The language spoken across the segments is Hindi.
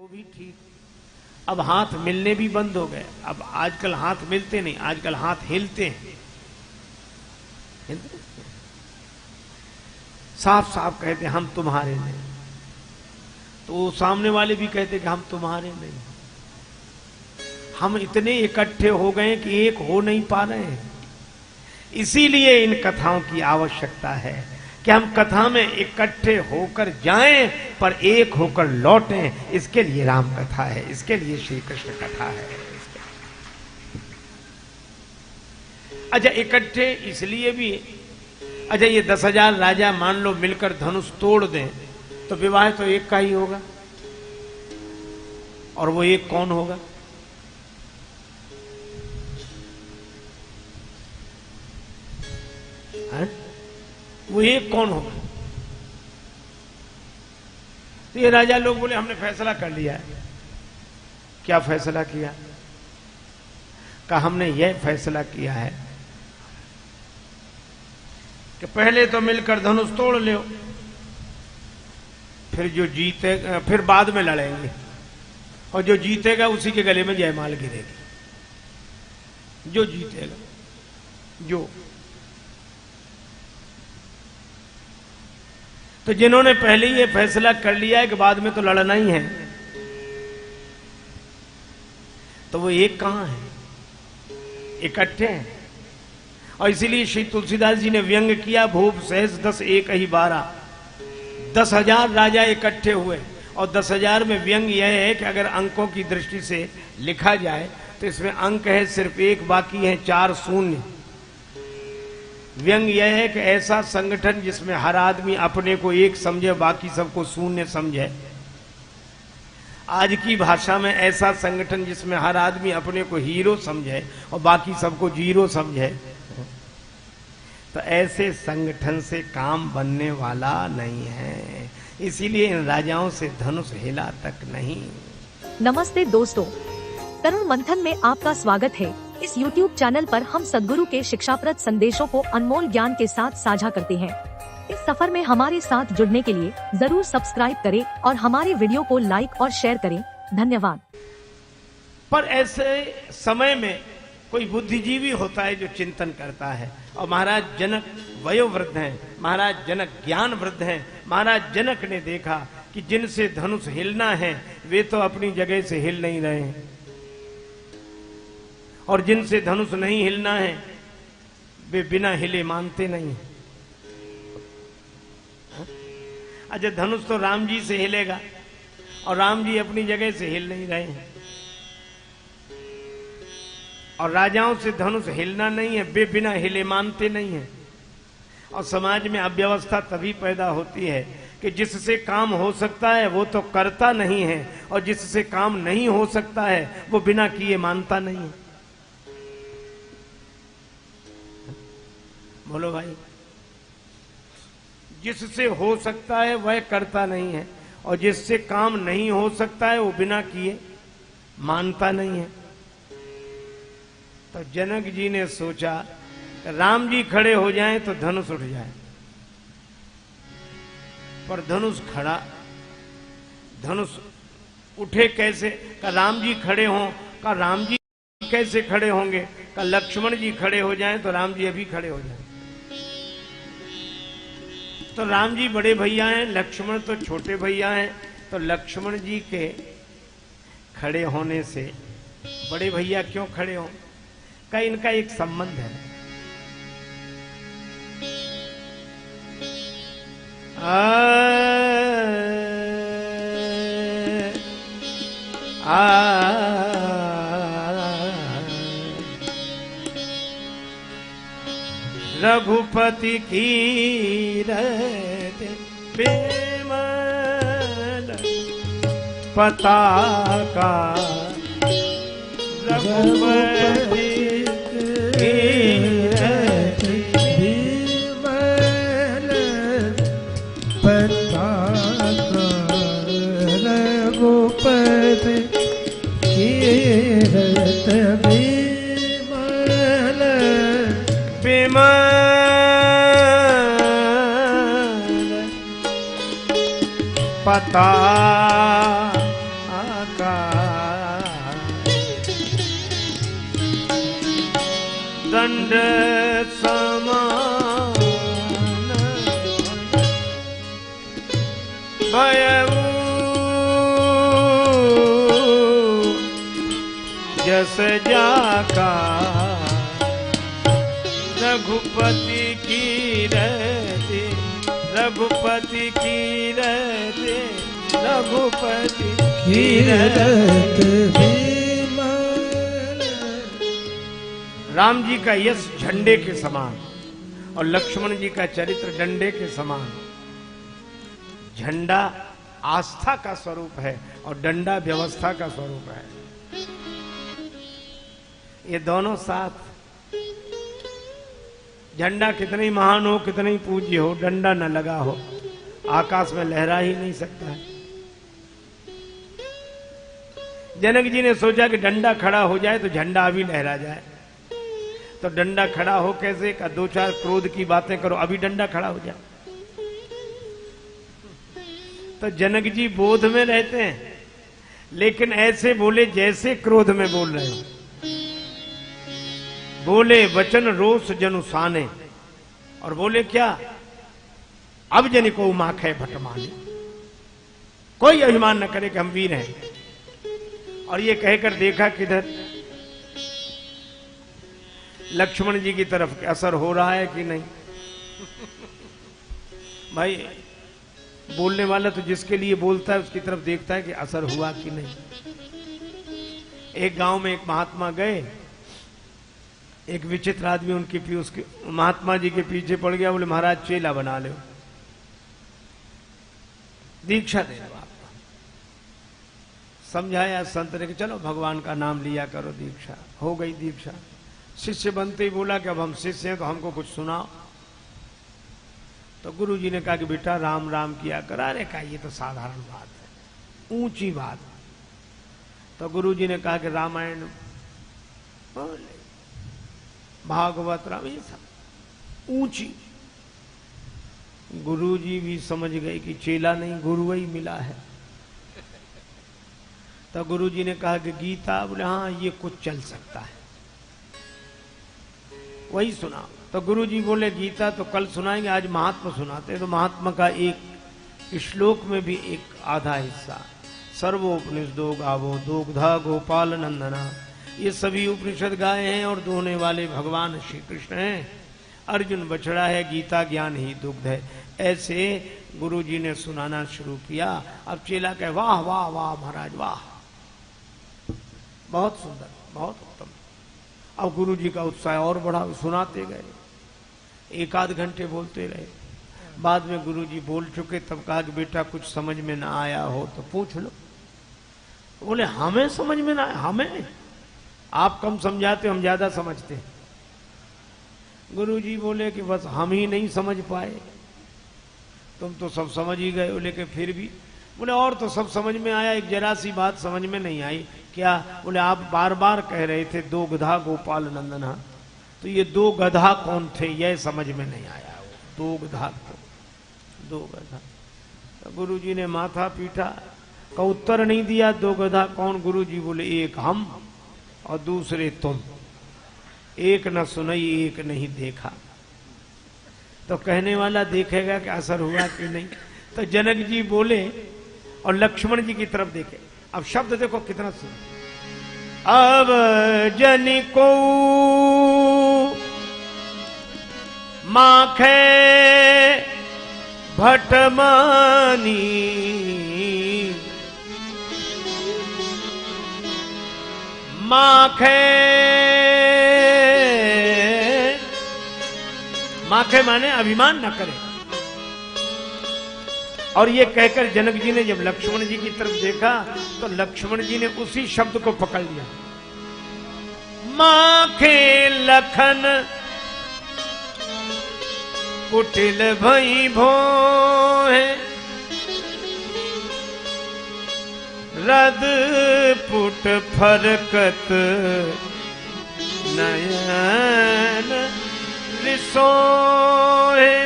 वो भी ठीक। अब हाथ मिलने भी बंद हो गए। अब आजकल हाथ मिलते नहीं, आजकल हाथ हिलते हैं। साफ साफ कहते हैं हम तुम्हारे नहीं, तो सामने वाले भी कहते कि हम तुम्हारे नहीं। हम इतने इकट्ठे हो गए कि एक हो नहीं पा रहे हैं। इसीलिए इन कथाओं की आवश्यकता है कि हम कथा में इकट्ठे होकर जाएं पर एक होकर लौटें। इसके लिए राम कथा है, इसके लिए श्री कृष्ण कथा है। अच्छा, इकट्ठे इसलिए भी। अच्छा, ये 10,000 राजा मान लो मिलकर धनुष तोड़ दें तो विवाह तो एक का ही होगा, और वो एक कौन होगा? है? वो एक कौन होगा? तो ये राजा लोग बोले हमने फैसला कर लिया है। क्या फैसला किया? कहा हमने यह फैसला किया है कि पहले तो मिलकर धनुष तोड़ लो, फिर जो जीतेगा फिर बाद में लड़ेंगे, और जो जीतेगा उसी के गले में जयमाल गिरेगी। जो जीतेगा, जो तो जिन्होंने पहले ही ये फैसला कर लिया है कि बाद में तो लड़ना ही है, तो वो एक कहां है? इकट्ठे हैं। और इसीलिए श्री तुलसीदास जी ने व्यंग किया, भूप सहज 10 एक ही 12। 10,000 राजा इकट्ठे हुए, और 10,000 में व्यंग यह है कि अगर अंकों की दृष्टि से लिखा जाए तो इसमें अंक है सिर्फ एक, बाकी है 4 शून्य। व्यंग यह है कि ऐसा संगठन जिसमें हर आदमी अपने को एक समझे, बाकी सबको शून्य समझे। आज की भाषा में ऐसा संगठन जिसमें हर आदमी अपने को हीरो समझे और बाकी सबको जीरो समझे। तो ऐसे संगठन से काम बनने वाला नहीं है। इसीलिए इन राजाओं से धनुष हिला तक नहीं। नमस्ते दोस्तों, तरुण मंथन में आपका स्वागत है। इस YouTube चैनल पर हम सद्गुरु के शिक्षाप्रद संदेशों को अनमोल ज्ञान के साथ साझा करते हैं। इस सफर में हमारे साथ जुड़ने के लिए जरूर सब्सक्राइब करें और हमारे वीडियो को लाइक और शेयर करें। धन्यवाद। पर ऐसे समय में कोई बुद्धिजीवी होता है जो चिंतन करता है, और महाराज जनक वयोवृद्ध हैं, महाराज जनक ज्ञान वृद्ध हैं। महाराज जनक ने देखा कि जिनसे धनुष हिलना है वे तो अपनी जगह से हिल नहीं रहे हैं, और जिनसे धनुष नहीं हिलना है वे बिना हिले मानते नहीं। अच्छा, धनुष तो राम जी से हिलेगा, और राम जी अपनी जगह से हिल नहीं रहे हैं, और राजाओं से धनुष हिलना नहीं है, वे बिना हिले मानते नहीं है। और समाज में अव्यवस्था तभी पैदा होती है कि जिससे काम हो सकता है वो तो करता नहीं है, और जिससे काम नहीं हो सकता है वो बिना किए मानता नहीं है। बोलो भाई, जिससे हो सकता है वह करता नहीं है, और जिससे काम नहीं हो सकता है वो बिना किए मानता नहीं है। तो जनक जी ने सोचा राम जी खड़े हो जाएं तो धनुष उठ जाए, पर धनुष खड़ा, धनुष उठे कैसे? का राम जी खड़े हों, का राम जी कैसे खड़े होंगे? का लक्ष्मण जी खड़े हो जाएं तो राम जी अभी खड़े हो जाएं। तो राम जी बड़े भैया हैं, लक्ष्मण तो छोटे भैया हैं, तो लक्ष्मण जी के खड़े होने से बड़े भैया क्यों खड़े हों? का इनका एक संबंध है। रघुपति की बेमल पताका, रघुपति पता का दंड समान भयऊ जस जाका रघुपति की रहते रघुपति की रहते रघुपति की रहते। राम जी का यश झंडे के समान और लक्ष्मण जी का चरित्र डंडे के समान। झंडा आस्था का स्वरूप है और डंडा व्यवस्था का स्वरूप है। ये दोनों साथ, झंडा कितनी महान हो कितनी पूज्य हो, डंडा न लगा हो आकाश में लहरा ही नहीं सकता है। जनक जी ने सोचा कि डंडा खड़ा हो जाए तो झंडा अभी लहरा जाए। तो डंडा खड़ा हो कैसे का, दो चार क्रोध की बातें करो अभी डंडा खड़ा हो जाए। तो जनक जी बोध में रहते हैं लेकिन ऐसे बोले जैसे क्रोध में बोल रहे हो। बोले वचन रोष जनुसाने और बोले क्या, अब जन को माखे भटमाने, कोई अभिमान न करे कि हम वीर हैं। और ये कहकर देखा किधर, लक्ष्मण जी की तरफ असर हो रहा है कि नहीं। भाई बोलने वाला तो जिसके लिए बोलता है उसकी तरफ देखता है कि असर हुआ कि नहीं। एक गांव में एक महात्मा गए, एक विचित्र आदमी उनके उसके महात्मा जी के पीछे पड़ गया। बोले महाराज चेला बना लो, दीक्षा दे दो। समझाया संत ने कि चलो भगवान का नाम लिया करो, दीक्षा हो गई। दीक्षा शिष्य बनते ही बोला कि अब हम शिष्य हैं तो हमको कुछ सुनाओ। तो गुरु जी ने कहा कि बेटा राम राम किया कर। अरे कहा ये तो साधारण बात है, ऊंची बात। तो गुरु जी ने कहा कि रामायण बोले, भागवत राम, ये सब ऊंची। गुरु जी भी समझ गए कि चेला नहीं गुरु ही मिला है। तो गुरु जी ने कहा कि गीता, बोले हाँ ये कुछ चल सकता है, वही सुना। तो गुरु जी बोले गीता तो कल सुनाएंगे, आज महात्मा सुनाते। तो महात्मा का एक श्लोक में भी एक आधा हिस्सा, सर्वोपनिषदो गावो दुग्धा गोपाल नंदना, ये सभी उपनिषद गाए हैं और दोहने वाले भगवान श्री कृष्ण हैं। अर्जुन बछड़ा है, गीता ज्ञान ही दुग्ध है। ऐसे गुरु जी ने सुनाना शुरू किया। अब चेला कहे वाह वाह वाह महाराज वाह, बहुत सुंदर, बहुत उत्तम। अब गुरु जी का उत्साह और बढ़ा, सुनाते गए, एक आध घंटे बोलते रहे। बाद में गुरु जी बोल चुके, तब कहा कि बेटा कुछ समझ में ना आया हो तो पूछ लो। बोले हमें समझ में ना आया, हमें आप कम समझाते हम ज्यादा समझते। गुरु जी बोले कि बस हम ही नहीं समझ पाए, तुम तो सब समझ ही गए हो। लेकिन फिर भी बोले और तो सब समझ में आया, एक जरा सी बात समझ में नहीं आई। क्या? बोले आप बार बार कह रहे थे दो गधा गोपाल नंदना, तो ये दो गधा कौन थे यह समझ में नहीं आया। दो गधा को, दो गधा। तो गुरु जी ने माथा पीटा, का उत्तर नहीं दिया। दो गधा कौन? गुरु जी बोले एक हम और दूसरे तुम, एक न सुनई एक नहीं देखा। तो कहने वाला देखेगा कि असर हुआ कि नहीं। तो जनक जी बोले और लक्ष्मण जी की तरफ देखे। अब शब्द देखो कितना सुन, अब जनि को माखे भटमानी, माखे, माखे माने अभिमान न करे। और ये कहकर जनक जी ने जब लक्ष्मण जी की तरफ देखा तो लक्ष्मण जी ने उसी शब्द को पकड़ लिया। माखे लखन कुटिल भई भोहे, रद पुट फरकत नयन रिसोहे।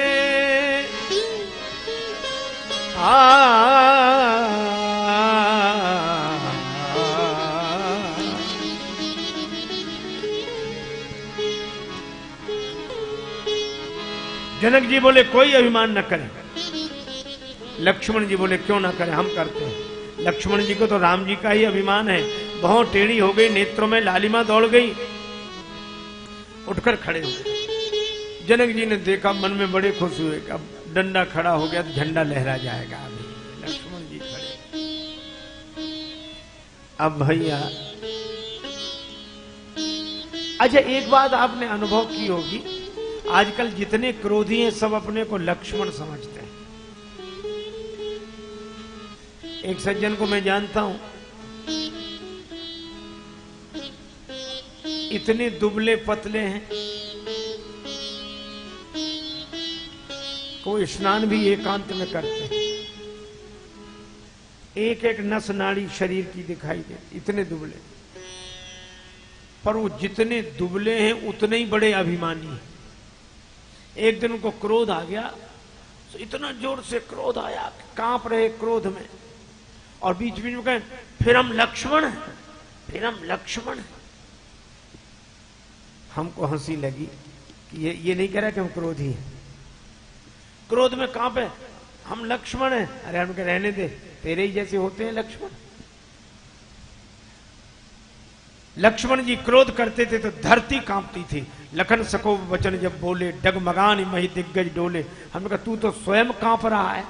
जनक जी बोले कोई अभिमान न करे। लक्ष्मण जी बोले क्यों ना करें, हम करते हैं। लक्ष्मण जी को तो राम जी का ही अभिमान है। बहुत टेढ़ी हो गई, नेत्रों में लालिमा दौड़ गई, उठकर खड़े हुए। जनक जी ने देखा, मन में बड़े खुश हुए कि अब डंडा खड़ा हो गया तो झंडा लहरा जाएगा। अभी लक्ष्मण जी खड़े। अब भैया अच्छा, एक बात आपने अनुभव की होगी, आजकल जितने क्रोधी हैं सब अपने को लक्ष्मण समझते हैं। एक सज्जन को मैं जानता हूं, इतने दुबले पतले हैं, को स्नान भी एकांत में करते हैं। एक एक नस नाड़ी शरीर की दिखाई देती, इतने दुबले। पर वो जितने दुबले हैं उतने ही बड़े अभिमानी हैं। एक दिन उनको क्रोध आ गया, तो इतना जोर से क्रोध आया, कांप रहे क्रोध में, और बीच बीच में कहे फिर हम लक्ष्मण हैं, फिर हम लक्ष्मण हैं। हमको हंसी लगी कि ये नहीं कह रहा कि हम क्रोधी हैं। क्रोध में कांपे, हम लक्ष्मण हैं। अरे हम कह रहने दे, तेरे ही जैसे होते हैं लक्ष्मण। लक्ष्मण जी क्रोध करते थे तो धरती कांपती थी। लखन सको वचन जब बोले, डगमगान मही दिग्गज डोले। हमने कहा तू तो स्वयं कांप रहा है।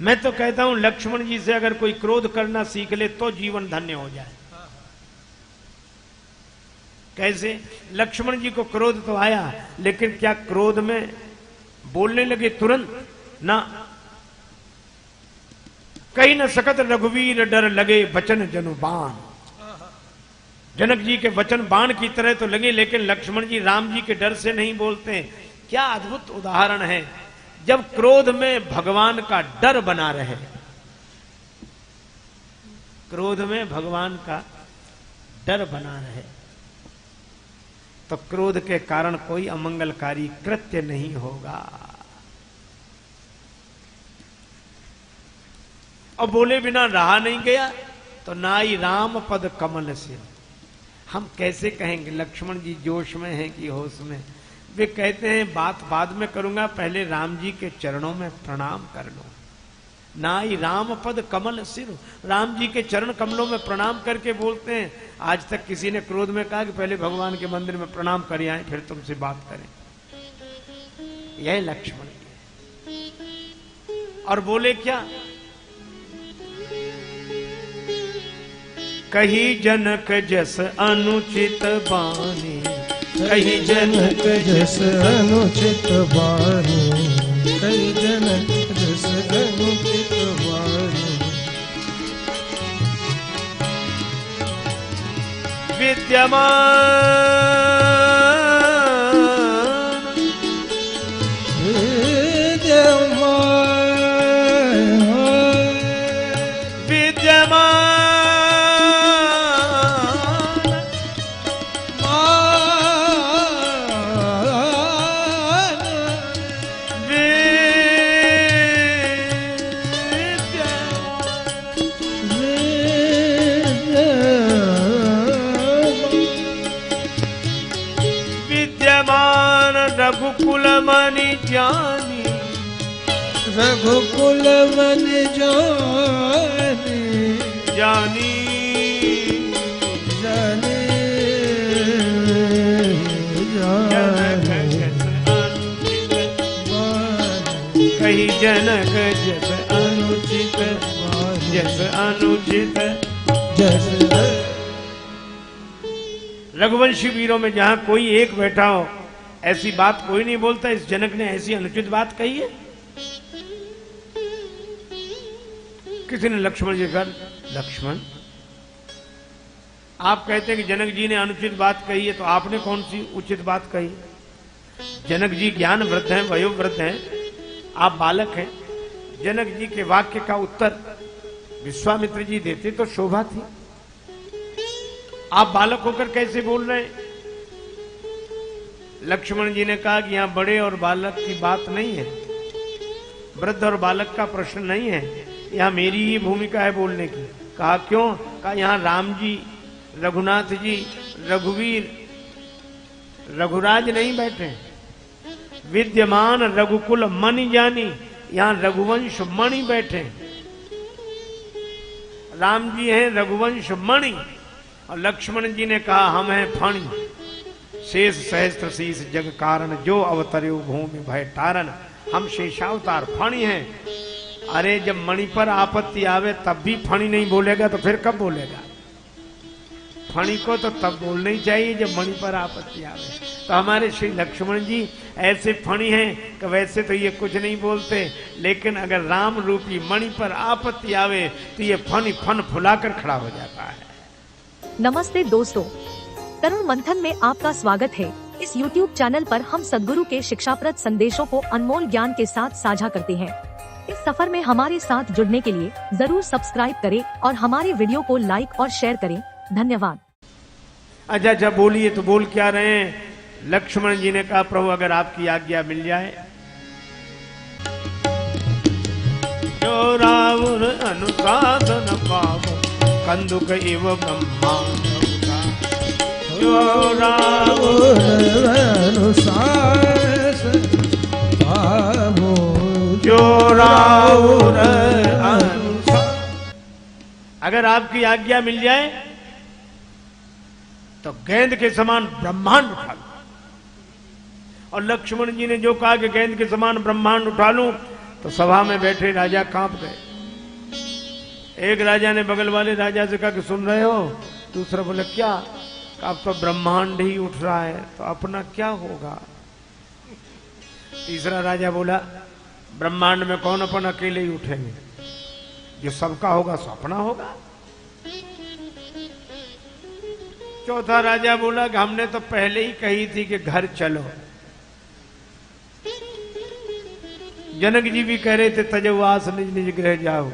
मैं तो कहता हूं लक्ष्मण जी से अगर कोई क्रोध करना सीख ले तो जीवन धन्य हो जाए। कैसे? लक्ष्मण जी को क्रोध तो आया, लेकिन क्या क्रोध में बोलने लगे तुरंत? ना। कहीं न सकत रघुवीर डर लगे वचन जनु बाण। जनक जी के वचन बाण की तरह तो लगे, लेकिन लक्ष्मण जी राम जी के डर से नहीं बोलते। क्या अद्भुत उदाहरण है। जब क्रोध में भगवान का डर बना रहे, क्रोध में भगवान का डर बना रहे, तो क्रोध के कारण कोई अमंगलकारी कृत्य नहीं होगा। और बोले बिना रहा नहीं गया, तो नाई राम पद कमल से। हम कैसे कहेंगे? लक्ष्मण जी जोश में हैं कि होश में? वे कहते हैं बात बाद में करूंगा, पहले राम जी के चरणों में प्रणाम कर लो। नाई राम पद कमल सिर, राम जी के चरण कमलों में प्रणाम करके बोलते हैं। आज तक किसी ने क्रोध में कहा कि पहले भगवान के मंदिर में प्रणाम कर आए फिर तुमसे बात करें? यह लक्ष्मण जी। और बोले क्या? कही जनक जस अनुचित बानी, कही जनक जस अनुचित बानी, कही जनक जस अनुचित बानी। विद्यमान रघुकुल मन जानी, रघुकुल मन जानी, जानी जानी कही जनक जस अनुचित, जस अनुचित जस। रघुवंशी वीरों में जहां कोई एक बैठा हो, ऐसी बात कोई नहीं बोलता। इस जनक ने ऐसी अनुचित बात कही है? किसी ने लक्ष्मण जी कहा, लक्ष्मण आप कहते हैं कि जनक जी ने अनुचित बात कही है, तो आपने कौन सी उचित बात कही? जनक जी ज्ञान वृद्ध हैं, वयोवृद्ध हैं, आप बालक हैं। जनक जी के वाक्य का उत्तर विश्वामित्र जी देते तो शोभा थी। आप बालक होकर कैसे बोल रहे हैं? लक्ष्मण जी ने कहा कि यहां बड़े और बालक की बात नहीं है, वृद्ध और बालक का प्रश्न नहीं है, यहां मेरी ही भूमिका है बोलने की। कहा क्यों? कहा यहां राम जी, रघुनाथ जी, रघुवीर रघुराज नहीं बैठे, विद्यमान रघुकुल मणि जानी, यहां रघुवंश मणि बैठे। राम जी हैं रघुवंश मणि और लक्ष्मण जी ने कहा हम हैं फणि। शेष सहस्त्र शीस जग कारण, जो अवतर्यो भूमि भय तारण। हम शेषावतार फणि हैं। अरे जब मणि पर आपत्ति आवे तब भी फणि नहीं बोलेगा तो फिर कब बोलेगा? फणि को तो तब बोलना ही चाहिए जब मणि पर आपत्ति आवे। तो हमारे श्री लक्ष्मण जी ऐसे फणि हैं कि वैसे तो ये कुछ नहीं बोलते, लेकिन अगर राम रूपी मणि पर आपत्ति आवे तो ये फन फन फुलाकर खड़ा हो जाता है। नमस्ते दोस्तों, तरुण मंथन में आपका स्वागत है। इस YouTube चैनल पर हम सद्गुरु के शिक्षाप्रद संदेशों को अनमोल ज्ञान के साथ साझा करते हैं। इस सफर में हमारे साथ जुड़ने के लिए जरूर सब्सक्राइब करें और हमारे वीडियो को लाइक और शेयर करें। धन्यवाद। अच्छा जब बोलिए तो बोल क्या रहे हैं? लक्ष्मण जी ने कहा प्रभु अगर आपकी आज्ञा मिल जाए। जो रावण अनुशासन पाव कंदुक इव ब्रह्मांड, जो रावण अनुशासन पावो, जो रावण अनुशासन। अगर आपकी आज्ञा मिल जाए तो गेंद के समान ब्रह्मांड उठा लूं। और लक्ष्मण जी ने जो कहा कि गेंद के समान ब्रह्मांड उठा लूं, तो सभा में बैठे राजा कांप गए। एक राजा ने बगल वाले राजा से कहा कि सुन रहे हो? दूसरा बोले क्या? अब तो ब्रह्मांड ही उठ रहा है तो अपना क्या होगा? तीसरा राजा बोला ब्रह्मांड में कौन अपन अकेले ही उठेंगे, जो सबका होगा सो अपना होगा। चौथा राजा बोला कि हमने तो पहले ही कही थी कि घर चलो। जनक जी भी कह रहे थे तजवास निज निज गृह जाओ,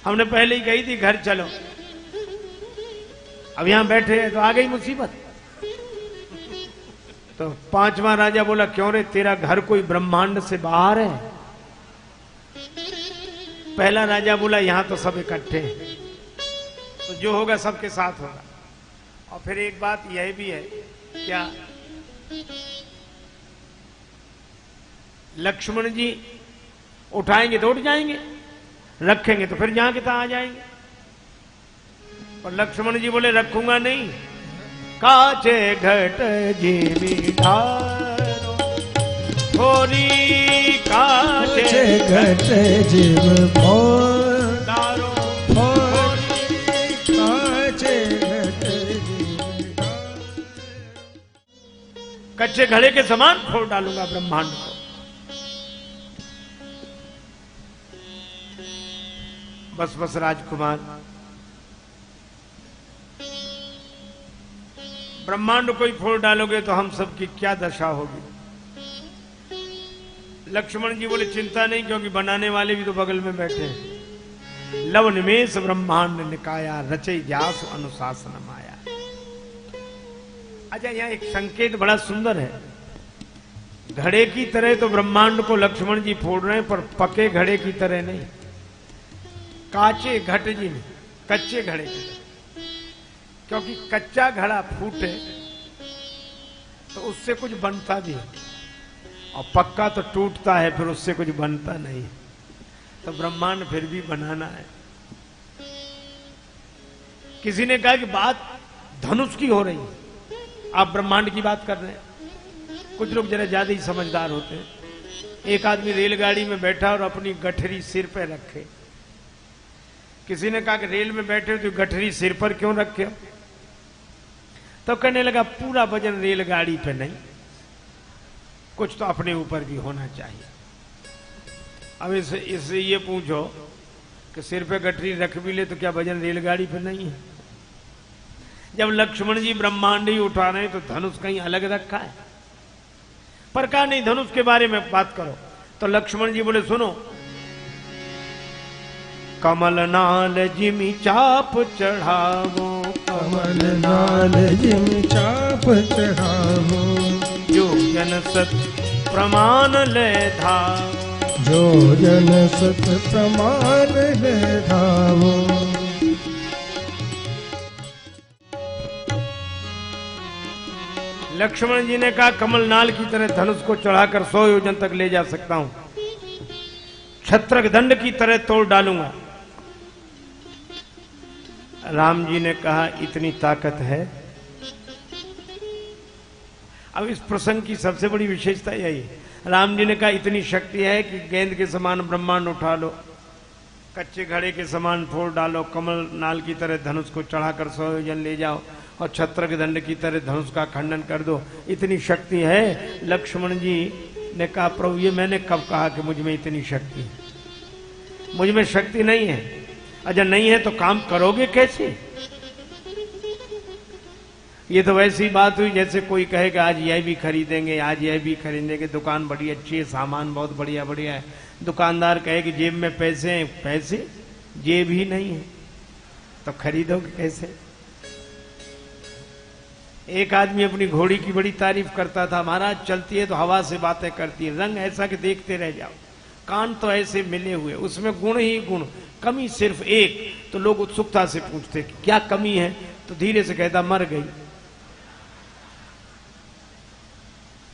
हमने पहले ही कही थी घर चलो। अब यहां बैठे हैं तो आ गई मुसीबत। तो पांचवा राजा बोला क्यों रे, तेरा घर कोई ब्रह्मांड से बाहर है? पहला राजा बोला यहां तो सब इकट्ठे हैं, तो जो होगा सबके साथ होगा। और फिर एक बात यह भी है, क्या लक्ष्मण जी उठाएंगे तो उठ जाएंगे, रखेंगे तो फिर जहां के तहां आ जाएंगे। और लक्ष्मण जी बोले रखूंगा नहीं। काचे घट जीवी ढारो, थोरी काचे घट जीव ढारो, काचे घट जीव। कच्चे घड़े के समान फोड़ डालूंगा ब्रह्मांड को। बस बस राजकुमार, ब्रह्मांड को ही फोड़ डालोगे तो हम सबकी क्या दशा होगी? लक्ष्मण जी बोले चिंता नहीं, क्योंकि बनाने वाले भी तो बगल में बैठे हैं। लव निमेष ब्रह्मांड निकाया, रचई जास अनुशासन माया। अच्छा यहां एक संकेत बड़ा सुंदर है। घड़े की तरह तो ब्रह्मांड को लक्ष्मण जी फोड़ रहे हैं, पर पके घड़े की तरह नहीं, काचे घट जी में, कच्चे घड़े की। क्योंकि कच्चा घड़ा फूटे तो उससे कुछ बनता भी है, और पक्का तो टूटता है फिर उससे कुछ बनता नहीं। तो ब्रह्मांड फिर भी बनाना है। किसी ने कहा कि बात धनुष की हो रही है, आप ब्रह्मांड की बात कर रहे हैं। कुछ लोग जरा ज्यादा ही समझदार होते हैं। एक आदमी रेलगाड़ी में बैठा और अपनी गठरी सिर पे रखे। किसी ने कहा कि रेल में बैठे तो गठरी सिर पर क्यों रखे? तो कहने लगा पूरा वजन रेलगाड़ी पे नहीं, कुछ तो अपने ऊपर भी होना चाहिए। अब इससे ये पूछो कि सिर पे गठरी रख भी ले तो क्या वजन रेलगाड़ी पे नहीं है? जब लक्ष्मण जी ब्रह्मांड ही उठा रहे हैं तो धनुष कहीं अलग रखा है? पर कहा नहीं, धनुष के बारे में बात करो। तो लक्ष्मण जी बोले सुनो, कमल नाल जिमि चाप चढ़ावो, कमल नाल जिमि चाप चढ़ावो, जो जन सत प्रमाण ले धावो, जो जन सत प्रमाण ले धावो। लक्ष्मण जी ने कहा कमलनाल की तरह धनुष को चढ़ाकर 100 योजन तक ले जा सकता हूं, छत्रक दंड की तरह तोड़ डालूंगा। राम जी ने कहा इतनी ताकत है। अब इस प्रसंग की सबसे बड़ी विशेषता यही है, राम जी ने कहा इतनी शक्ति है कि गेंद के समान ब्रह्मांड उठा लो, कच्चे घड़े के समान फोड़ डालो, कमल नाल की तरह धनुष को चढ़ाकर 100 योजन ले जाओ और छत्रक दंड की तरह धनुष का खंडन कर दो, इतनी शक्ति है। लक्ष्मण जी ने कहा प्रभु ये मैंने कब कहा कि मुझ में इतनी शक्ति है? मुझ में शक्ति नहीं है। अच्छा नहीं है तो काम करोगे कैसे? ये तो वैसी बात हुई जैसे कोई कहे कि आज यह भी खरीदेंगे, आज यह भी खरीदेंगे, दुकान बड़ी अच्छी है, सामान बहुत बढ़िया बढ़िया है, दुकानदार कहे कि जेब में पैसे हैं, पैसे जेब ही नहीं है तो खरीदोगे कैसे? एक आदमी अपनी घोड़ी की बड़ी तारीफ करता था, महाराज चलती है तो हवा से बातें करती है, रंग ऐसा कि देखते रह जाओ, कान तो ऐसे मिले हुए, उसमें गुण ही गुण, कमी सिर्फ एक। तो लोग उत्सुकता से पूछते कि क्या कमी है? तो धीरे से कहता मर गई।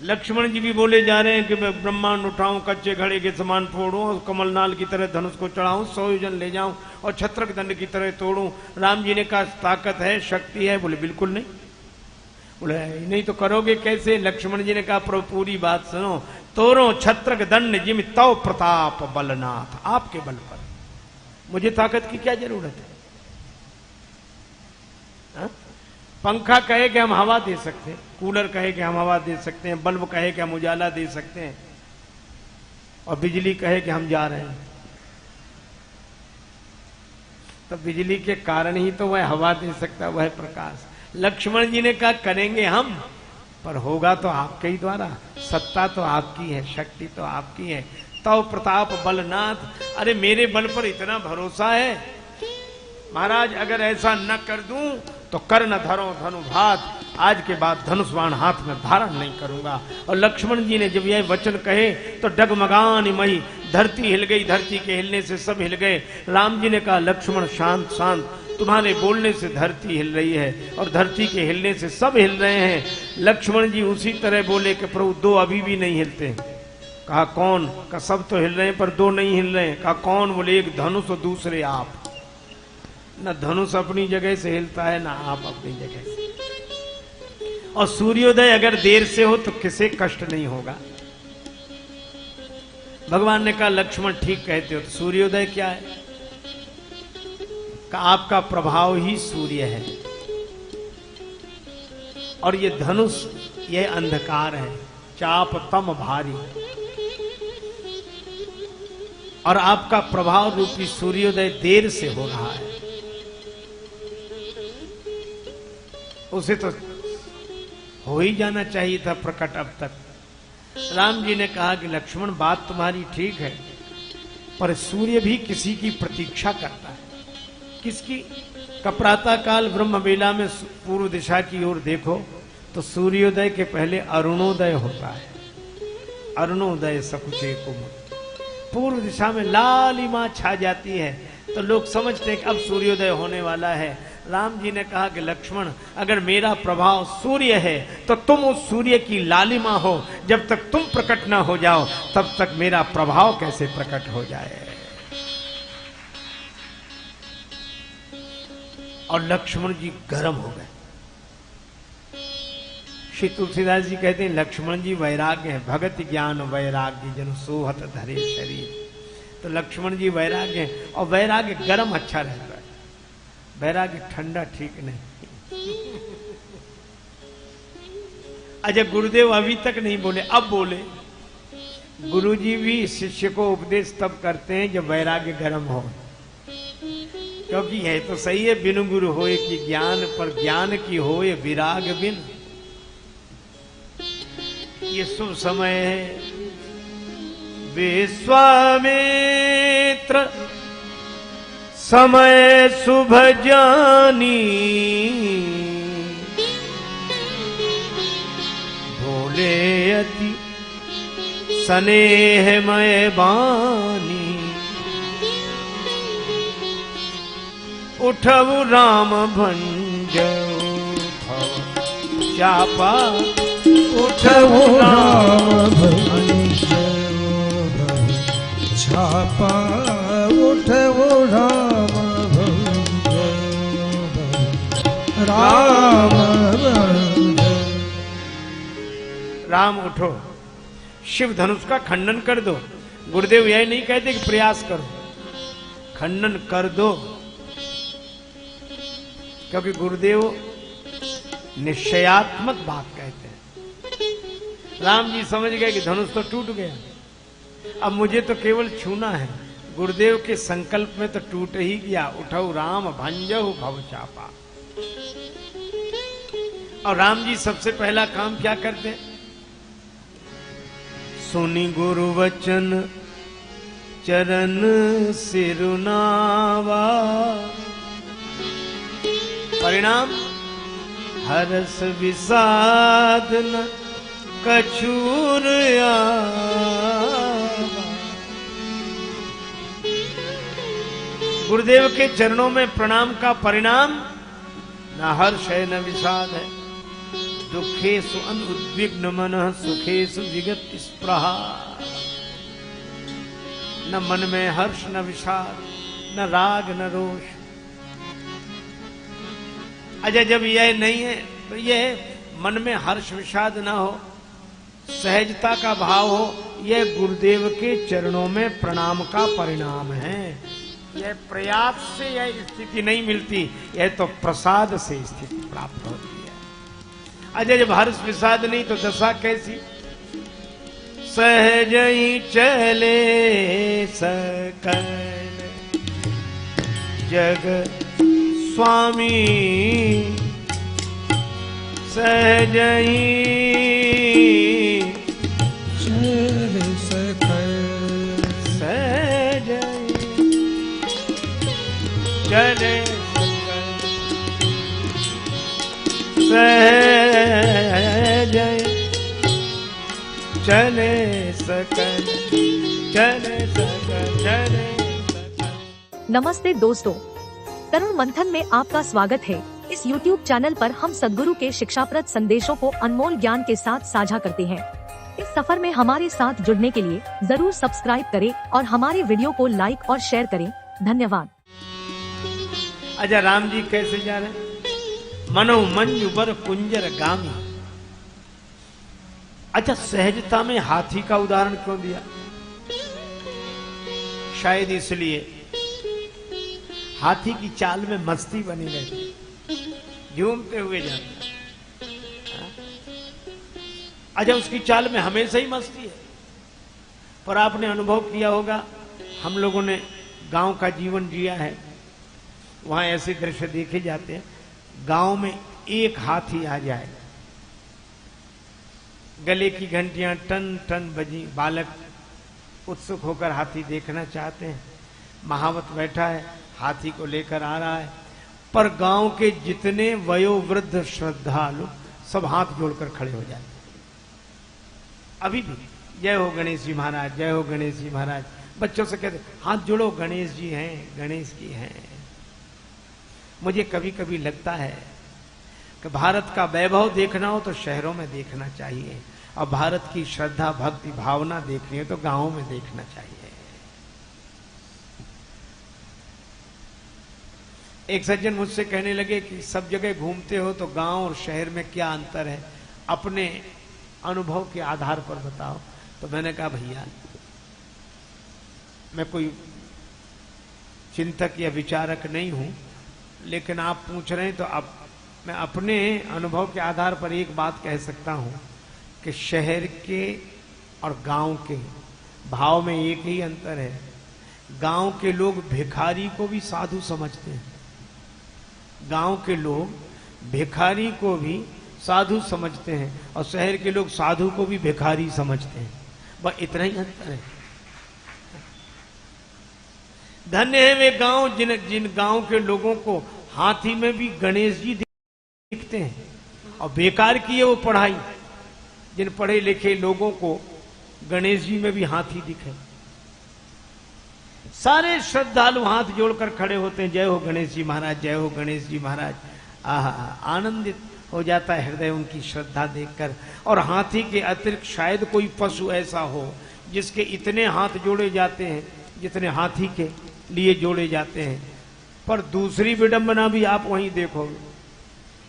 लक्ष्मण जी भी बोले जा रहे हैं कि मैं ब्रह्मांड उठाऊं, कच्चे घड़े के समान फोड़ूं और कमलनाल की तरह धनुष को चढ़ाऊं, 100 योजन ले जाऊं और छत्रक दंड की तरह तोड़ूं। राम जी ने कहा ताकत है, शक्ति है। बोले बिल्कुल नहीं। बोले नहीं तो करोगे कैसे? लक्ष्मण जी ने कहा प्रभु पूरी बात सुनो, तोरो छत्रक दंड जिम तव प्रताप बलनाथ, आपके बल पर मुझे ताकत की क्या जरूरत है? हा? पंखा कहे कि हम हवा दे सकते हैं, कूलर कहे कि हम हवा दे सकते हैं, बल्ब कहे कि हम उजाला दे सकते हैं और बिजली कहे कि हम जा रहे हैं, तो बिजली के कारण ही तो वह हवा दे सकता है, वह प्रकाश। लक्ष्मण जी ने कहा करेंगे हम, पर होगा तो आपके ही द्वारा, सत्ता तो आपकी है, शक्ति तो आपकी है। तव प्रताप बलनाथ, अरे मेरे बल पर इतना भरोसा है महाराज, अगर ऐसा न कर दूं तो कर न धरो धनुभात, आज के बाद धनुष बाण हाथ में धारण नहीं करूंगा। और लक्ष्मण जी ने जब यह वचन कहे तो डगमगान मई धरती हिल गई, धरती के हिलने से सब हिल गए। राम जी ने कहा लक्ष्मण शांत शांत, तुम्हारे बोलने से धरती हिल रही है और धरती के हिलने से सब हिल रहे हैं। लक्ष्मण जी उसी तरह बोले कि प्रभु दो अभी भी नहीं हिलते। कहा कौन? कहा सब तो हिल रहे हैं पर दो नहीं हिल रहे हैं। कहा कौन? बोले एक धनुष और दूसरे आप। न धनुष अपनी जगह से हिलता है, ना आप अपनी जगह से। और सूर्योदय अगर देर से हो तो किसे कष्ट नहीं होगा। भगवान ने कहा लक्ष्मण ठीक कहते हो। तो सूर्योदय क्या है? का आपका प्रभाव ही सूर्य है और ये धनुष ये अंधकार है, चाप तम भारी, और आपका प्रभाव रूपी सूर्योदय देर से हो रहा है। उसे तो हो ही जाना चाहिए था प्रकट अब तक। राम जी ने कहा कि लक्ष्मण बात तुम्हारी ठीक है, पर सूर्य भी किसी की प्रतीक्षा करता है। किसकी? प्रातः काल ब्रह्म बेला में पूर्व दिशा की ओर देखो तो सूर्योदय के पहले अरुणोदय होता है। अरुणोदय सकुचे कुमुद, पूर्व दिशा में लालिमा छा जाती है तो लोग समझते हैं कि अब सूर्योदय होने वाला है। राम जी ने कहा कि लक्ष्मण अगर मेरा प्रभाव सूर्य है तो तुम उस सूर्य की लालिमा हो, जब तक तुम प्रकट ना हो जाओ तब तक मेरा प्रभाव कैसे प्रकट हो जाए। और लक्ष्मण जी गर्म हो गए। श्री तुलसीदास जी कहते हैं लक्ष्मण जी वैराग्य है, भगत ज्ञान वैराग्य जन सोहत धरे शरीर। तो लक्ष्मण जी वैराग्य है, और वैराग्य गर्म अच्छा रहता है, वैराग्य ठंडा ठीक नहीं। अच्छा गुरुदेव अभी तक नहीं बोले, अब बोले। गुरुजी भी शिष्य को उपदेश तब करते हैं जब वैराग्य गर्म हो, क्योंकि है तो सही है बिनु गुरु होए कि ज्ञान, पर ज्ञान की होए विराग बिन। ये शुभ समय है, विश्वामित्र समय शुभ जानी, भोले अति स्नेहमय बानी, उठऊ राम भंजऊ चापा उठऊ राम भंजो छापा उठऊ राम भंजो राम भंजो। राम उठो, शिव धनुष का खंडन कर दो। गुरुदेव यह नहीं कहते कि प्रयास करो, खंडन कर दो, क्योंकि गुरुदेव निश्चयात्मक बात कहते हैं। राम जी समझ गए कि धनुष तो टूट गया, अब मुझे तो केवल छूना है। गुरुदेव के संकल्प में तो टूट ही गया। उठऊ राम भंजहु भव चापा। और राम जी सबसे पहला काम क्या करते? सुनी गुरु वचन चरण सिरुनावा। परिणाम हरस विषाद न कछूर गुरुदेव के चरणों में प्रणाम का परिणाम न हर्ष है न विषाद है। दुखेषु अनुद्विग्न मनः सुखेषु विगत स्पृहा। न मन में हर्ष न विषाद, न राग न रोष। अजय जब यह नहीं है तो यह मन में हर्ष विषाद न हो, सहजता का भाव हो, यह गुरुदेव के चरणों में प्रणाम का परिणाम है। यह प्रयास से यह स्थिति नहीं मिलती, यह तो प्रसाद से स्थिति प्राप्त होती है। अजय जब हर्ष विषाद नहीं तो दशा कैसी? सहज ही चले सकल जग स्वामी, सहज ही चल सकल सहज ही चले सहज चले सकल चले सकल चले सकल। नमस्ते दोस्तों, तरुण मंथन में आपका स्वागत है। इस YouTube चैनल पर हम सद्गुरु के शिक्षाप्रद संदेशों को अनमोल ज्ञान के साथ साझा करते हैं। इस सफर में हमारे साथ जुड़ने के लिए जरूर सब्सक्राइब करें और हमारे वीडियो को लाइक और शेयर करें। धन्यवाद। अच्छा, राम जी कैसे जा रहे हैं? मनो मंजु बर कुंजर गामी। अच्छा, सहजता में हाथी का उदाहरण क्यों दिया? शायद इसलिए हाथी की चाल में मस्ती बनी रहती, झूमते हुए जाता। अच्छा, उसकी चाल में हमेशा ही मस्ती है। पर आपने अनुभव किया होगा, हम लोगों ने गांव का जीवन जिया है, वहां ऐसे दृश्य देखे जाते हैं। गांव में एक हाथी आ जाए, गले की घंटियां टन टन बजी, बालक उत्सुक होकर हाथी देखना चाहते हैं। महावत बैठा है, हाथी को लेकर आ रहा है, पर गांव के जितने वयोवृद्ध श्रद्धालु सब हाथ जोड़कर खड़े हो जाते। अभी भी जय हो गणेश जी महाराज, जय हो गणेश जी महाराज। बच्चों से कहते हाथ जोड़ो, गणेश जी हैं, गणेश जी हैं। मुझे कभी कभी लगता है कि भारत का वैभव देखना हो तो शहरों में देखना चाहिए, और भारत की श्रद्धा भक्ति भावना देखनी है तो गांवों में देखना चाहिए। एक सज्जन मुझसे कहने लगे कि सब जगह घूमते हो तो गांव और शहर में क्या अंतर है, अपने अनुभव के आधार पर बताओ। तो मैंने कहा भैया, मैं कोई चिंतक या विचारक नहीं हूं, लेकिन आप पूछ रहे हैं तो अब मैं अपने अनुभव के आधार पर एक बात कह सकता हूं कि शहर के और गांव के भाव में एक ही अंतर है। गांव के लोग भिखारी को भी साधु समझते हैं, गांव के लोग भिखारी को भी साधु समझते हैं, और शहर के लोग साधु को भी भिखारी समझते हैं। बस इतना ही अंतर है। धन्य है वे गांव जिन गांव के लोगों को हाथी में भी गणेश जी दिखते हैं, और बेकार की है वो पढ़ाई, जिन पढ़े लिखे लोगों को गणेश जी में भी हाथी दिखे। सारे श्रद्धालु हाथ जोड़कर खड़े होते हैं, जय हो गणेश जी महाराज, जय हो गणेश जी महाराज। आहा, आनंदित हो जाता है हृदय उनकी श्रद्धा देखकर। और हाथी के अतिरिक्त शायद कोई पशु ऐसा हो जिसके इतने हाथ जोड़े जाते हैं जितने हाथी के लिए जोड़े जाते हैं। पर दूसरी विडंबना भी आप वहीं देखोगे।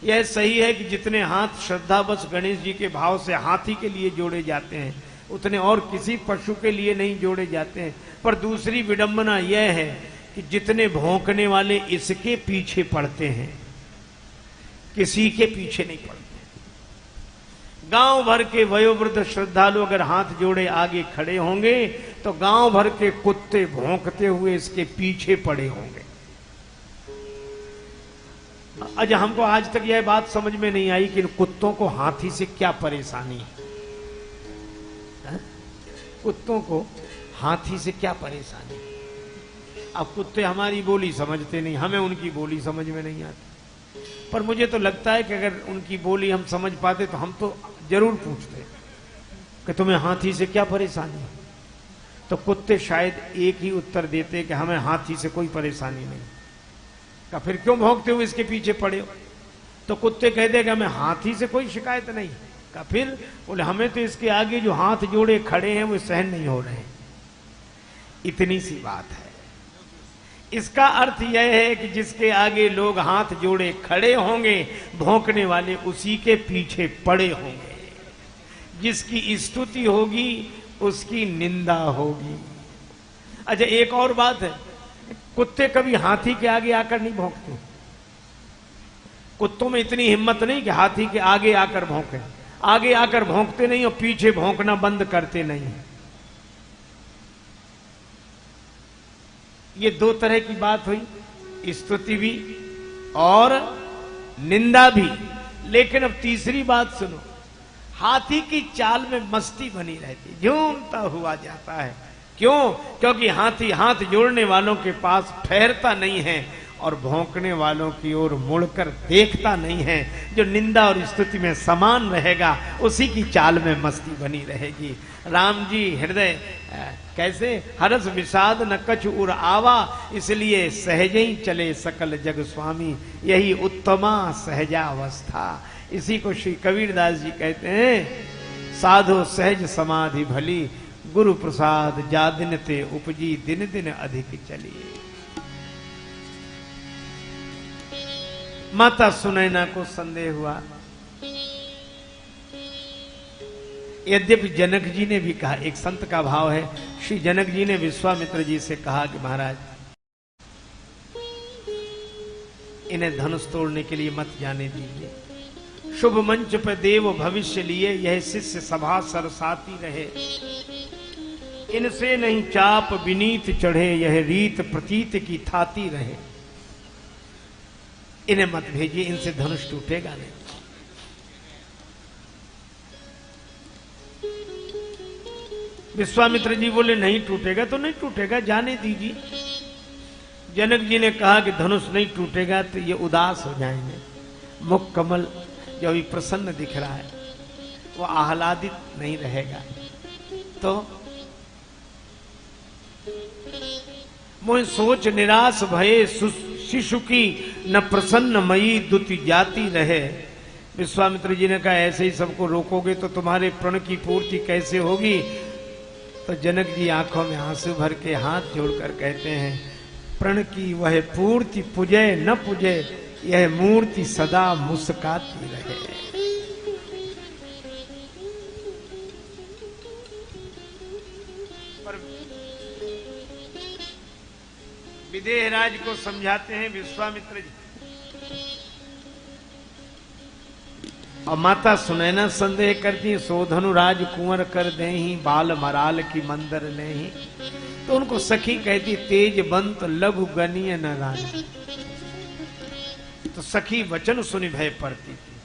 यह सही है कि जितने हाथ श्रद्धावश गणेश जी के भाव से हाथी के लिए जोड़े जाते हैं उतने और किसी पशु के लिए नहीं जोड़े जाते हैं। पर दूसरी विडंबना यह है कि जितने भौंकने वाले इसके पीछे पड़ते हैं किसी के पीछे नहीं पड़ते। गांव भर के वयोवृद्ध श्रद्धालु अगर हाथ जोड़े आगे खड़े होंगे तो गांव भर के कुत्ते भौंकते हुए इसके पीछे पड़े होंगे। अच्छा, हमको आज तक यह बात समझ में नहीं आई कि इन कुत्तों को हाथी से क्या परेशानी है। कुत्तों को हाथी से क्या परेशानी है? अब कुत्ते हमारी बोली समझते नहीं, हमें उनकी बोली समझ में नहीं आती। पर मुझे तो लगता है कि अगर उनकी बोली हम समझ पाते तो हम तो जरूर पूछते कि तुम्हें हाथी से क्या परेशानी है। तो कुत्ते शायद एक ही उत्तर देते कि हमें हाथी से कोई परेशानी नहीं। का फिर क्यों भौंकते हो इसके पीछे पड़े हो? तो कुत्ते कह देगा हमें हाथी से कोई शिकायत नहीं। का फिर बोले हमें तो इसके आगे जो हाथ जोड़े खड़े हैं वो सहन नहीं हो रहे। इतनी सी बात है। इसका अर्थ यह है कि जिसके आगे लोग हाथ जोड़े खड़े होंगे भौंकने वाले उसी के पीछे पड़े होंगे। जिसकी स्तुति होगी उसकी निंदा होगी। अच्छा, एक और बात है, कुत्ते कभी हाथी के आगे आकर नहीं भौंकते। कुत्तों में इतनी हिम्मत नहीं कि हाथी के आगे आकर भौंके। आगे आकर भौंकते नहीं और पीछे भौंकना बंद करते नहीं। ये दो तरह की बात हुई, स्तुति भी और निंदा भी। लेकिन अब तीसरी बात सुनो, हाथी की चाल में मस्ती बनी रहती, झूमता हुआ जाता है। क्यों? क्योंकि हाथी हाथ जोड़ने वालों के पास ठहरता नहीं है और भौंकने वालों की ओर मुड़कर देखता नहीं है। जो निंदा और स्तुति में समान रहेगा उसी की चाल में मस्ती बनी रहेगी। राम जी हृदय कैसे हरस विषाद न कछु उर आवा, इसलिए सहज ही चले सकल जग स्वामी, यही उत्तमा सहजावस्था। इसी को श्री कबीरदास जी कहते हैं, साधो सहज समाधि भली, गुरु प्रसाद जा दिन ते उपजी, दिन दिन अधिक चली। माता सुनैना को संदेह हुआ। यद्यपि जनक जी ने भी कहा, एक संत का भाव है, श्री जनक जी ने विश्वामित्र जी से कहा कि महाराज इन्हें धनुष तोड़ने के लिए मत जाने दीजिए। शुभ मंच पर देव भविष्य लिए, यह शिष्य सभा सरसाती रहे। इनसे नहीं चाप विनीत चढ़े, यह रीत प्रतीत की थाती रहे। इन्हें मत भेजिए, इनसे धनुष टूटेगा नहीं। विश्वामित्र जी बोले नहीं टूटेगा तो नहीं टूटेगा, जाने दीजिए। जनक जी ने कहा कि धनुष नहीं टूटेगा तो ये उदास हो जाएंगे। मुख कमल जो अभी प्रसन्न दिख रहा है वो आह्लादित नहीं रहेगा। तो मोह सोच निराश भये, शिशु की न प्रसन्न मई दुति जाती रहे। विश्वामित्र जी ने कहा ऐसे ही सबको रोकोगे तो तुम्हारे प्रण की पूर्ति कैसे होगी? तो जनक जी आंखों में आंसू भर के हाथ जोड़कर कहते हैं, प्रण की वह पूर्ति पुजे न पुजे, यह मूर्ति सदा मुस्काती रहे। पर विदेहराज को समझाते हैं विश्वामित्र जी। और माता सुनैना संदेह करती, सोधनुराज कुंवर कर देहि, बाल मराल की मंदर नहीं। तो उनको सखी कहती, तेज बंत लघु गनीय न रानी। तो सखी वचन सुनि भय पड़ती थी।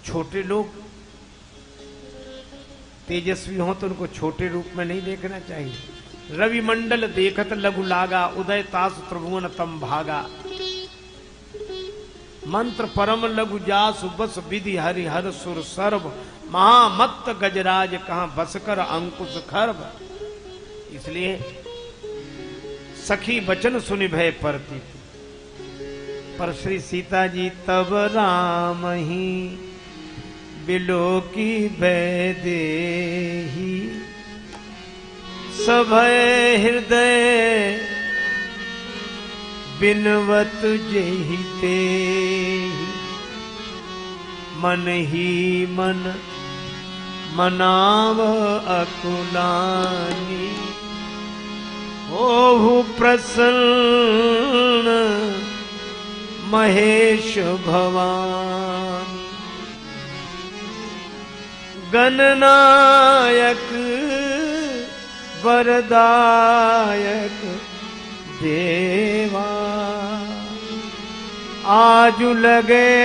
छोटे लोग तेजस्वी हो तो उनको छोटे रूप में नहीं देखना चाहिए। रवि मंडल देखत लघु लागा, उदय तास त्रिभुवन तम भागा। मंत्र परम लघु जासु बस विधि हरि हर सुर सर्व, महामत्त गजराज कहां बसकर अंकुश खर्ब। इसलिए सखी वचन सुनि भय पड़ती थी। पर श्री सीता जी तब राम ही बिलो की बैदेही, सभय हृदय बिनवत जेहि तेहि, मन ही मन मनाव अकुलानी, ओहु प्रसन्न महेश भवान, गणनायक वरदायक देवा, आजु लगे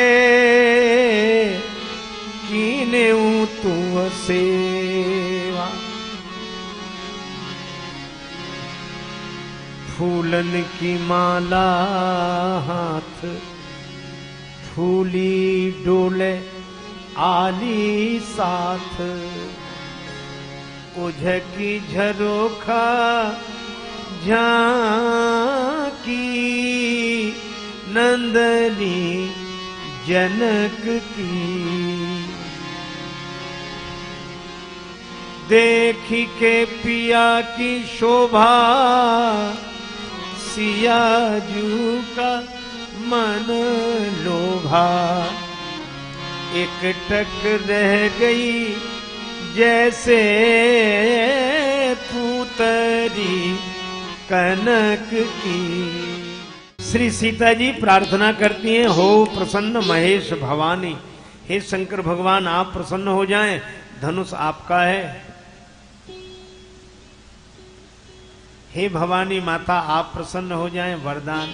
कीने तू सेवा, फूलन की माला हाथ फूली डोले आली साथ, उझकी झरोखा झांकी नंदनी जनक की, देखी के पिया की शोभा सिया जू का मन लोभा, एक टक रह गई जैसे पूतरी कनक की। श्री सीता जी प्रार्थना करती हैं, हो प्रसन्न महेश भवानी, हे शंकर भगवान आप प्रसन्न हो जाएं, धनुष आपका है। हे भवानी माता आप प्रसन्न हो जाएं, वरदान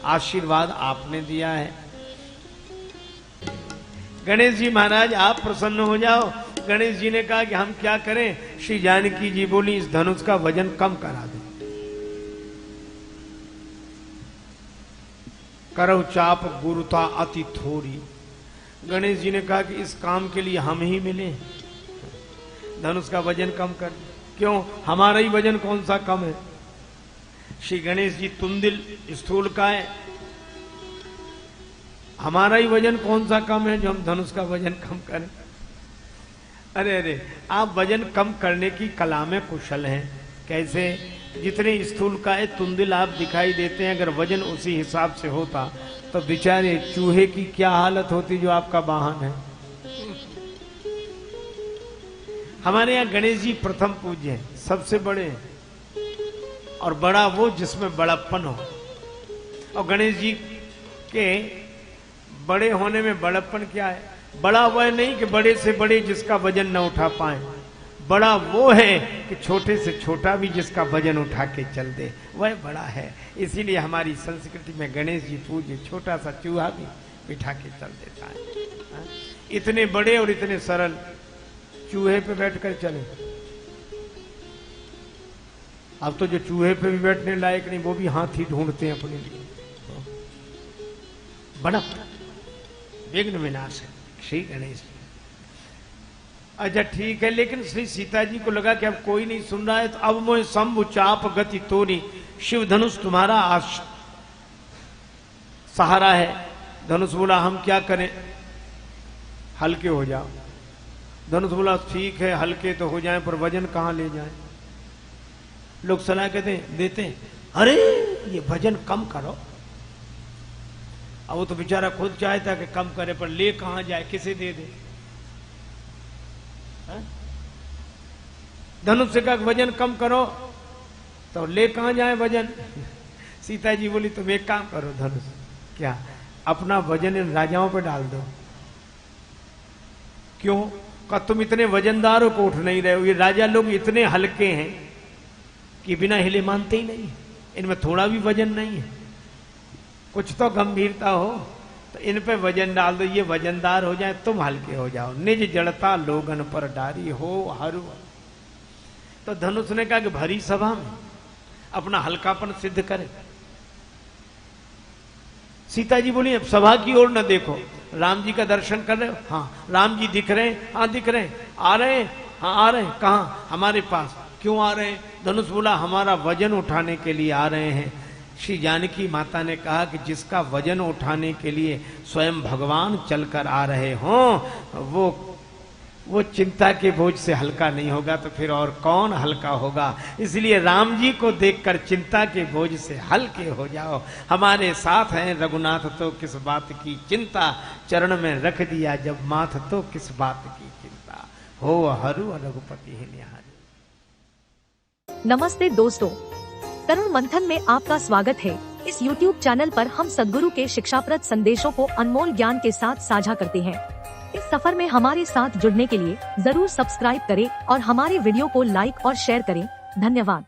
आशीर्वाद आपने दिया है। गणेश जी महाराज आप प्रसन्न हो जाओ। गणेश जी ने कहा कि हम क्या करें? श्री जानकी जी बोली इस धनुष का वजन कम करा दो। करौ चाप गुरुता अति थोड़ी। गणेश जी ने कहा कि इस काम के लिए हम ही मिले, धनुष का वजन कम कर। क्यों? हमारा ही वजन कौन सा कम है? श्री गणेश जी तुंदिल स्थूल का है, हमारा ही वजन कौन सा कम है जो हम धनुष का वजन कम करें? अरे अरे, आप वजन कम करने की कला में कुशल हैं। कैसे? जितने स्थूल का है तुंदिल आप दिखाई देते हैं, अगर वजन उसी हिसाब से होता तो बेचारे चूहे की क्या हालत होती जो आपका वाहन है। हमारे यहाँ गणेश जी प्रथम पूज्य हैं, सबसे बड़े हैं, और बड़ा वो जिसमें बड़प्पन हो। और गणेश जी के बड़े होने में बड़प्पन क्या है? बड़ा वह नहीं कि बड़े से बड़े जिसका वजन न उठा पाए, बड़ा वो है कि छोटे से छोटा भी जिसका वजन उठा के चल दे, वह बड़ा है। इसीलिए हमारी संस्कृति में गणेश जी पूज्य, छोटा सा चूहा भी बिठा के चल देता है। इतने बड़े और इतने सरल चूहे पे बैठकर चले। अब तो जो चूहे पे भी बैठने लायक नहीं, वो भी हाथी ढूंढते हैं अपने लिए। बड़ा विघ्न विनाश है श्री गणेश जी। अच्छा ठीक है, लेकिन श्री सीता जी को लगा कि अब कोई नहीं सुन रहा है, तो अब मोह शंभु चाप गति तोरी, शिव धनुष तुम्हारा सहारा है। धनुष बोला हम क्या करें? हल्के हो जाओ। धनुष बोला ठीक है हल्के तो हो जाएं, पर वजन कहां ले जाएं? लोग सलाह देते हैं, अरे ये वजन कम करो। अब वो तो बेचारा खुद चाहता कि कम करे, पर ले कहां जाए, किसे दे दे? धनुष से कहा वजन कम करो, तो ले कहां जाए वजन? सीता जी बोली तुम एक काम करो धनुष, क्या अपना वजन इन राजाओं पर डाल दो। क्यों? का तुम इतने वजनदारों को उठ नहीं रहे हो, ये राजा लोग इतने हल्के हैं कि बिना हिले मानते ही नहीं, इनमें थोड़ा भी वजन नहीं है, कुछ तो गंभीरता हो, तो इन पे वजन डाल दो, ये वजनदार हो जाए, तुम हल्के हो जाओ। निज जड़ता लोगन पर डारी हो हरू। तो धनुष ने कहा कि भरी सभा में अपना हल्कापन सिद्ध करे। सीता जी बोली अब सभा की ओर न देखो, राम जी का दर्शन कर रहे हो? हाँ। राम जी दिख रहे हैं? हाँ दिख रहे हैं। आ रहे हैं? हाँ आ रहे हैं। कहाँ? हमारे पास। क्यों आ रहे हैं? धनुष बोला हमारा वजन उठाने के लिए आ रहे हैं। श्री जानकी माता ने कहा कि जिसका वजन उठाने के लिए स्वयं भगवान चलकर आ रहे हों वो चिंता के बोझ से हल्का नहीं होगा तो फिर और कौन हल्का होगा। इसलिए राम जी को देखकर चिंता के बोझ से हल्के हो जाओ। हमारे साथ हैं रघुनाथ तो किस बात की चिंता, चरण में रख दिया जब माथ तो किस बात की चिंता, हो हरू रघुपति ही निहारी। नमस्ते दोस्तों, तरुण मंथन में आपका स्वागत है। इस YouTube चैनल पर हम सद्गुरु के शिक्षाप्रद संदेशों को अनमोल ज्ञान के साथ साझा करते हैं। इस सफर में हमारे साथ जुड़ने के लिए जरूर सब्सक्राइब करें और हमारे वीडियो को लाइक और शेयर करें। धन्यवाद।